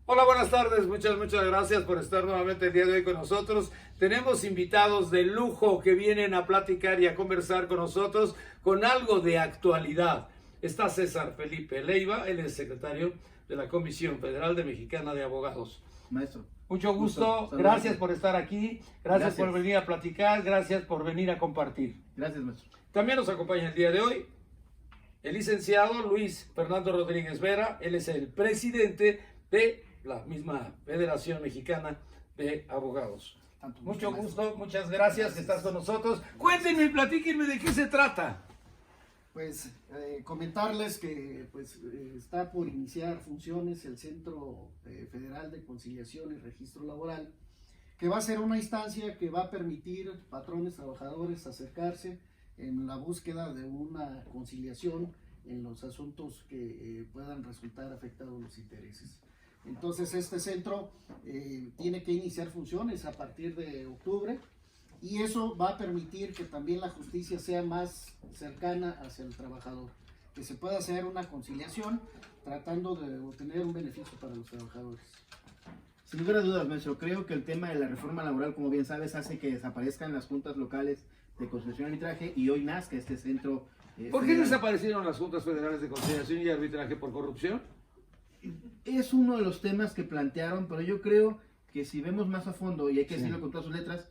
Hola, buenas tardes, muchas gracias por estar nuevamente el día de hoy con nosotros. Tenemos invitados de lujo que vienen a platicar y a conversar con nosotros con algo de actualidad. Está César Felipe Leiva, él es secretario de la Comisión Federal de Mexicana de Abogados. Maestro. Mucho gusto, gracias por estar aquí, gracias por venir a platicar, gracias por venir a compartir. Gracias, maestro. También nos acompaña el día de hoy el licenciado Luis Fernando Rodríguez Vera, él es el presidente de la misma Federación Mexicana de Abogados. Mucho gusto, muchas gracias que estás con nosotros. Cuéntenme, platíquenme de qué se trata. Pues comentarles que está por iniciar funciones el Centro Federal de Conciliación y Registro Laboral, que va a ser una instancia que va a permitir patrones, trabajadores acercarse en la búsqueda de una conciliación en los asuntos que puedan resultar afectados los intereses. Entonces este centro tiene que iniciar funciones a partir de octubre y eso va a permitir que también la justicia sea más cercana hacia el trabajador, que se pueda hacer una conciliación tratando de obtener un beneficio para los trabajadores. Sin lugar a dudas, maestro, creo que el tema de la reforma laboral, como bien sabes, hace que desaparezcan las juntas locales de conciliación y arbitraje y hoy nazca este centro. ¿Por qué desaparecieron las juntas federales de conciliación y arbitraje? ¿Por corrupción? Es uno de los temas que plantearon, pero yo creo que si vemos más a fondo, y hay que decirlo con todas sus letras,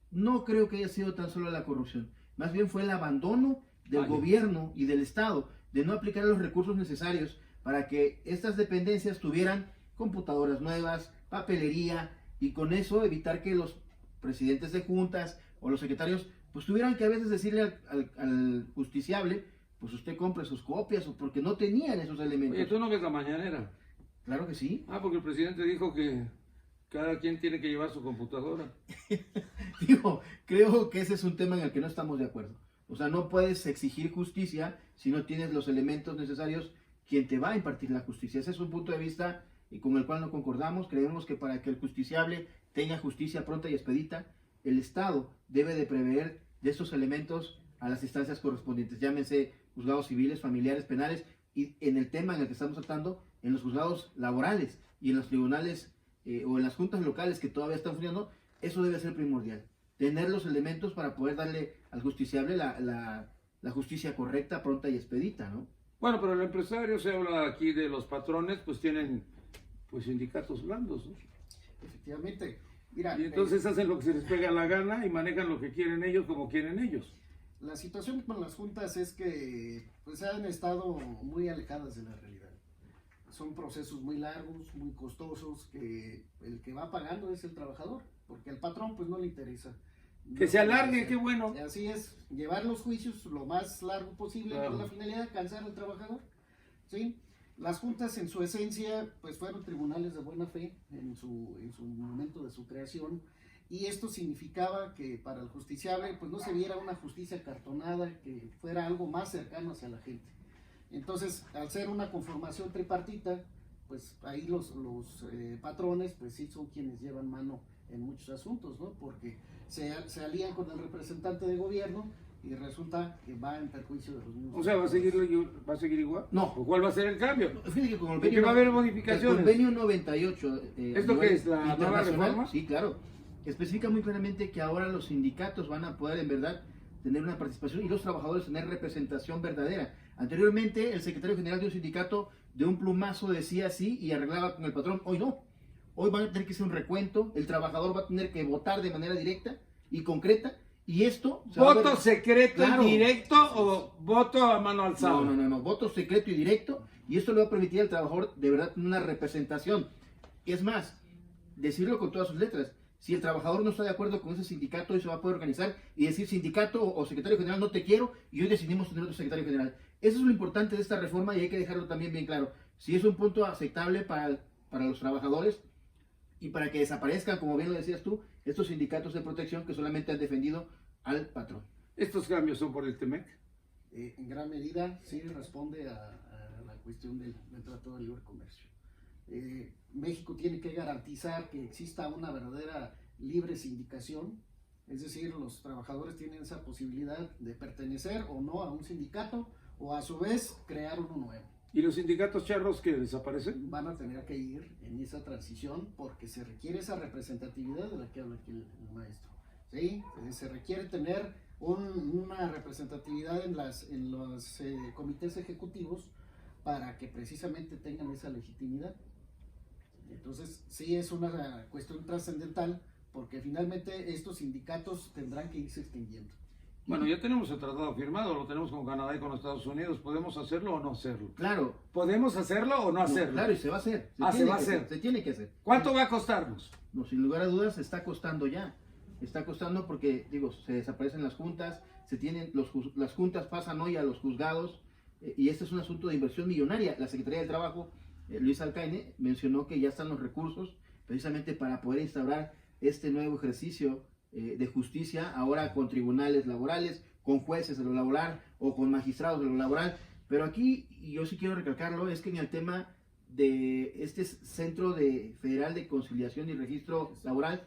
no creo que haya sido tan solo la corrupción. Más bien fue el abandono del gobierno y del Estado de no aplicar los recursos necesarios para que estas dependencias tuvieran computadoras nuevas, papelería, y con eso evitar que los presidentes de juntas o los secretarios pues tuvieran que a veces decirle al justiciable, pues usted compre sus copias, o porque no tenían esos elementos. Oye, ¿tú no ves la mañanera? Claro que sí. Porque el presidente dijo que cada quien tiene que llevar su computadora. Digo, creo que ese es un tema en el que no estamos de acuerdo. O sea, no puedes exigir justicia si no tienes los elementos necesarios quien te va a impartir la justicia. Ese es un punto de vista con el cual no concordamos. Creemos que para que el justiciable tenga justicia pronta y expedita, el Estado debe de prever de estos elementos a las instancias correspondientes, llámense juzgados civiles, familiares, penales, y en el tema en el que estamos tratando, en los juzgados laborales y en los tribunales o en las juntas locales que todavía están funcionando, eso debe ser primordial. Tener los elementos para poder darle al justiciable la justicia correcta, pronta y expedita, ¿no? Bueno, pero el empresario, se habla aquí de los patrones, pues tienen pues sindicatos blandos, ¿no? Efectivamente. Mira, y entonces hacen lo que se les pega la gana y manejan lo que quieren ellos como quieren ellos. La situación con las juntas es que pues han estado muy alejadas de la realidad. Son procesos muy largos, muy costosos, que el que va pagando es el trabajador, porque al patrón pues no le interesa. Que se alargue, qué bueno. Así es, llevar los juicios lo más largo posible, Claro. con la finalidad de cansar al trabajador. ¿Sí? Las juntas en su esencia pues fueron tribunales de buena fe en su momento de su creación, y esto significaba que para el justiciable pues no se viera una justicia cartonada, que fuera algo más cercano hacia la gente. Entonces, al ser una conformación tripartita, pues ahí los patrones pues sí son quienes llevan mano en muchos asuntos, ¿no? Porque se alían con el representante de gobierno y resulta que va en perjuicio de los mismos. O sea, ¿va a seguir igual? No. ¿Cuál va a ser el cambio? Fíjate que con el Porque va a haber modificaciones. El convenio 98. ¿Esto qué es, la nueva reforma? Sí, claro. Especifica muy claramente que ahora los sindicatos van a poder en verdad tener una participación y los trabajadores tener representación verdadera. Anteriormente el secretario general de un sindicato de un plumazo decía sí y arreglaba con el patrón. Hoy no. Hoy van a tener que hacer un recuento, el trabajador va a tener que votar de manera directa y concreta, y esto... ¿Voto secreto Claro. y directo o voto a mano alzada? No, voto secreto y directo, y esto le va a permitir al trabajador de verdad una representación. Es más, decirlo con todas sus letras, si el trabajador no está de acuerdo con ese sindicato, hoy se va a poder organizar y decir sindicato o secretario general no te quiero, y hoy decidimos tener otro secretario general. Eso es lo importante de esta reforma y hay que dejarlo también bien claro. Si es un punto aceptable para los trabajadores y para que desaparezcan, como bien lo decías tú, estos sindicatos de protección que solamente han defendido al patrón. ¿Estos cambios son por el TEMEC? En gran medida sí responde a la cuestión del Tratado de Libre Comercio. México tiene que garantizar que exista una verdadera libre sindicación, es decir, los trabajadores tienen esa posibilidad de pertenecer o no a un sindicato o a su vez crear uno nuevo. ¿Y los sindicatos charros que desaparecen? Van a tener que ir en esa transición porque se requiere esa representatividad de la que habla aquí el maestro. ¿Sí? Se requiere tener una representatividad en los comités ejecutivos para que precisamente tengan esa legitimidad. Entonces, sí es una cuestión trascendental porque finalmente estos sindicatos tendrán que irse extinguiendo. Bueno, ya tenemos el tratado firmado, lo tenemos con Canadá y con Estados Unidos. ¿Podemos hacerlo o no hacerlo? Claro. ¿Podemos hacerlo o no hacerlo? Claro, y se va a hacer. Se va a hacer. Se tiene que hacer. ¿Cuánto va a costarnos? No, sin lugar a dudas, está costando ya. Está costando porque, digo, se desaparecen las juntas, las juntas pasan hoy a los juzgados, y este es un asunto de inversión millonaria. La Secretaría del Trabajo, Luis Alcaine, mencionó que ya están los recursos precisamente para poder instaurar este nuevo ejercicio de justicia, ahora con tribunales laborales, con jueces de lo laboral o con magistrados de lo laboral. Pero aquí, y yo sí quiero recalcarlo, es que en el tema de este Centro Federal de Conciliación y Registro Laboral,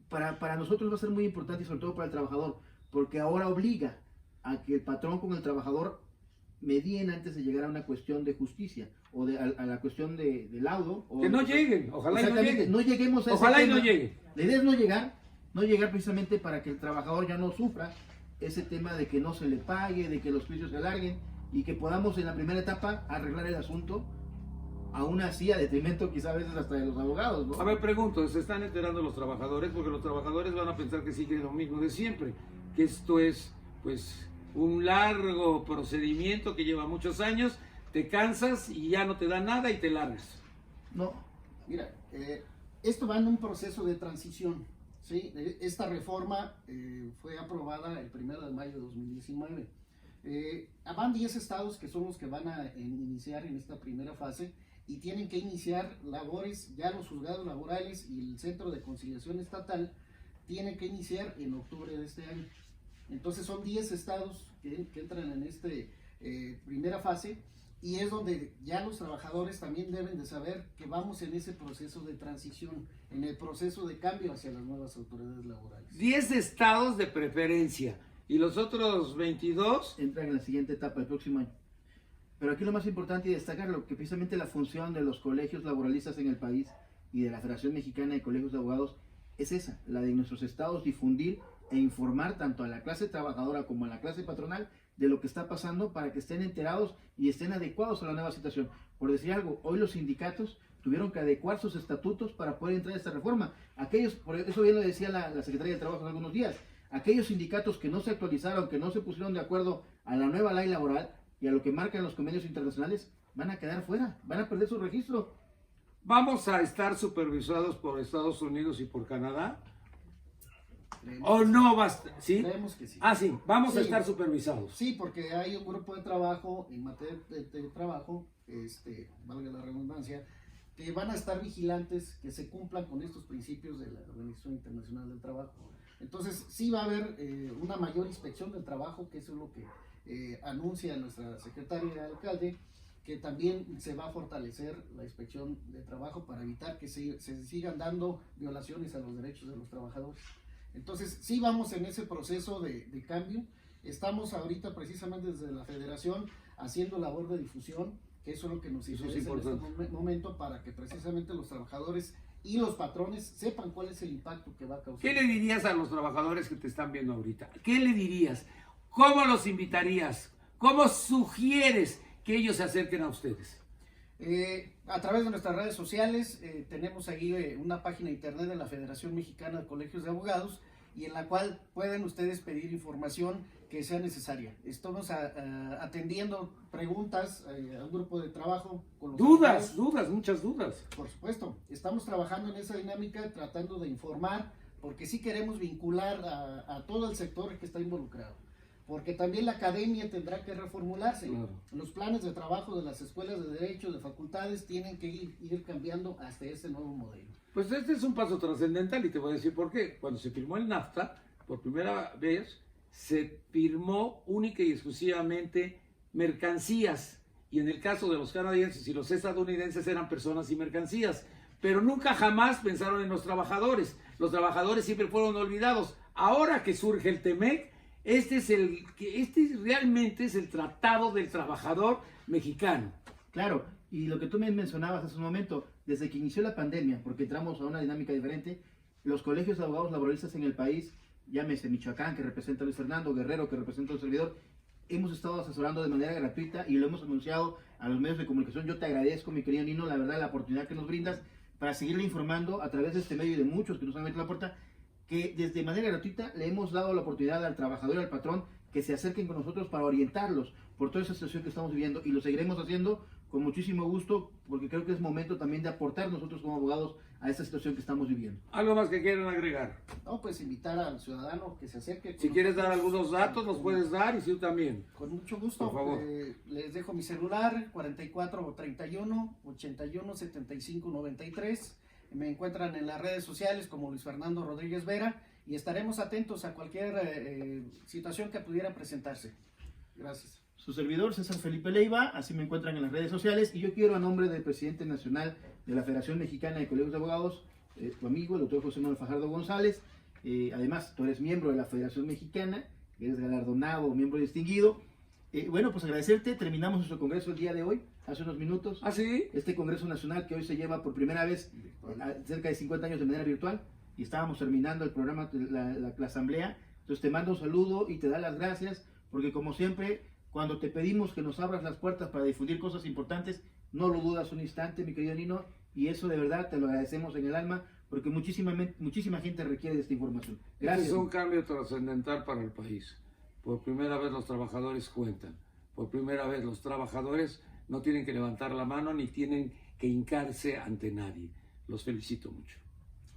para nosotros va a ser muy importante y sobre todo para el trabajador, porque ahora obliga a que el patrón con el trabajador medien antes de llegar a una cuestión de justicia o a la cuestión de laudo. Que no lleguen, ojalá y no lleguen. No lleguemos a ese ojalá tema. Y no lleguen. La idea es no llegar precisamente para que el trabajador ya no sufra ese tema de que no se le pague, de que los juicios se alarguen y que podamos en la primera etapa arreglar el asunto, aún así a detrimento quizá a veces hasta de los abogados, ¿no? A ver, pregunto, ¿se están enterando los trabajadores? Porque los trabajadores van a pensar que sigue lo mismo de siempre, que esto es, pues, un largo procedimiento que lleva muchos años, te cansas y ya no te da nada y te largas. No. Mira, esto va en un proceso de transición, ¿sí? Esta reforma fue aprobada el 1 de mayo de 2019. Van 10 estados que son los que van a iniciar en esta primera fase y tienen que iniciar labores, ya los juzgados laborales y el Centro de Conciliación Estatal tienen que iniciar en octubre de este año. Entonces son 10 estados que entran en esta primera fase y es donde ya los trabajadores también deben de saber que vamos en ese proceso de transición, en el proceso de cambio hacia las nuevas autoridades laborales. 10 estados de preferencia y los otros 22 entran en la siguiente etapa el próximo año. Pero aquí lo más importante y destacarlo, que precisamente la función de los colegios laboralistas en el país y de la Federación Mexicana de Colegios de Abogados es esa, la de nuestros estados difundir e informar tanto a la clase trabajadora como a la clase patronal de lo que está pasando para que estén enterados y estén adecuados a la nueva situación. Por decir algo, hoy los sindicatos tuvieron que adecuar sus estatutos para poder entrar a esta reforma. Aquellos, por eso bien lo decía la Secretaría del Trabajo hace algunos días, aquellos sindicatos que no se actualizaron, que no se pusieron de acuerdo a la nueva ley laboral y a lo que marcan los convenios internacionales, van a quedar fuera, van a perder su registro. ¿Vamos a estar supervisados por Estados Unidos y por Canadá? Creemos ¿O que no sí. basta? ¿Sí? Creemos que sí. Ah, sí, vamos a Sí. estar supervisados. Sí, porque hay un grupo de trabajo en materia de trabajo, valga la redundancia, que van a estar vigilantes que se cumplan con estos principios de la Organización Internacional del Trabajo. Entonces, sí va a haber una mayor inspección del trabajo, que eso es lo que anuncia nuestra secretaria de alcalde, que también se va a fortalecer la inspección de trabajo para evitar que se sigan dando violaciones a los derechos de los trabajadores. Entonces, sí vamos en ese proceso de cambio. Estamos ahorita precisamente desde la federación haciendo labor de difusión, que eso es lo que nos interesa en este momento para que precisamente los trabajadores y los patrones sepan cuál es el impacto que va a causar. ¿Qué le dirías a los trabajadores que te están viendo ahorita? ¿Qué le dirías? ¿Cómo los invitarías? ¿Cómo sugieres que ellos se acerquen a ustedes? A través de nuestras redes sociales tenemos ahí una página de internet de la Federación Mexicana de Colegios de Abogados y en la cual pueden ustedes pedir información que sea necesaria. Estamos atendiendo preguntas a un grupo de trabajo con los Dudas, muchas dudas. Por supuesto, estamos trabajando en esa dinámica tratando de informar porque sí queremos vincular a todo el sector que está involucrado. Porque también la academia tendrá que reformularse. Claro. Los planes de trabajo de las escuelas de derecho, de facultades, tienen que ir cambiando hasta este nuevo modelo. Pues este es un paso trascendental y te voy a decir por qué. Cuando se firmó el NAFTA, por primera vez, se firmó única y exclusivamente mercancías. Y en el caso de los canadienses y los estadounidenses eran personas y mercancías. Pero nunca jamás pensaron en los trabajadores. Los trabajadores siempre fueron olvidados. Ahora que surge el TEMEC, este realmente es el tratado del trabajador mexicano. Claro, y lo que tú me mencionabas hace un momento, desde que inició la pandemia, porque entramos a una dinámica diferente, los colegios de abogados laboralistas en el país, llámese Michoacán, que representa a Luis Fernando, Guerrero, que representa a un servidor, hemos estado asesorando de manera gratuita y lo hemos anunciado a los medios de comunicación. Yo te agradezco, mi querido Nino, la verdad, la oportunidad que nos brindas para seguirle informando a través de este medio y de muchos que nos han abierto la puerta, que desde manera gratuita le hemos dado la oportunidad al trabajador y al patrón que se acerquen con nosotros para orientarlos por toda esa situación que estamos viviendo, y lo seguiremos haciendo con muchísimo gusto, porque creo que es momento también de aportar nosotros como abogados a esta situación que estamos viviendo. ¿Algo más que quieran agregar? No, pues invitar al ciudadano que se acerque. Si quieres dar algunos datos, los puedes dar, y tú también. Con mucho gusto. Por favor. Les dejo mi celular, 4431 81 75 93. Me encuentran en las redes sociales como Luis Fernando Rodríguez Vera, y estaremos atentos a cualquier situación que pudiera presentarse. Gracias. Su servidor, César Felipe Leiva, así me encuentran en las redes sociales, y yo quiero, a nombre del presidente nacional de la Federación Mexicana de Colegios de Abogados, tu amigo, el doctor José Manuel Fajardo González, además tú eres miembro de la Federación Mexicana, eres galardonado, miembro distinguido, bueno, pues agradecerte. Terminamos nuestro congreso el día de hoy, hace unos minutos. ¿Ah, sí? Este congreso nacional que hoy se lleva por primera vez cerca de 50 años de manera virtual, y estábamos terminando el programa, la asamblea. Entonces te mando un saludo y te da las gracias, porque como siempre, cuando te pedimos que nos abras las puertas para difundir cosas importantes, no lo dudas un instante, mi querido Nino, y eso de verdad te lo agradecemos en el alma, porque muchísima gente requiere de esta información. Gracias. Este es un cambio trascendental para el país. Por primera vez los trabajadores cuentan. Por primera vez los trabajadores no tienen que levantar la mano ni tienen que hincarse ante nadie. Los felicito mucho.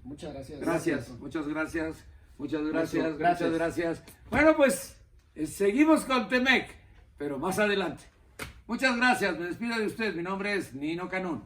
Muchas gracias. Gracias, muchas gracias. Muchas gracias, Gracias. muchas gracias. Bueno, pues seguimos con Temec, pero más adelante. Muchas gracias, me despido de usted. Mi nombre es Nino Canún.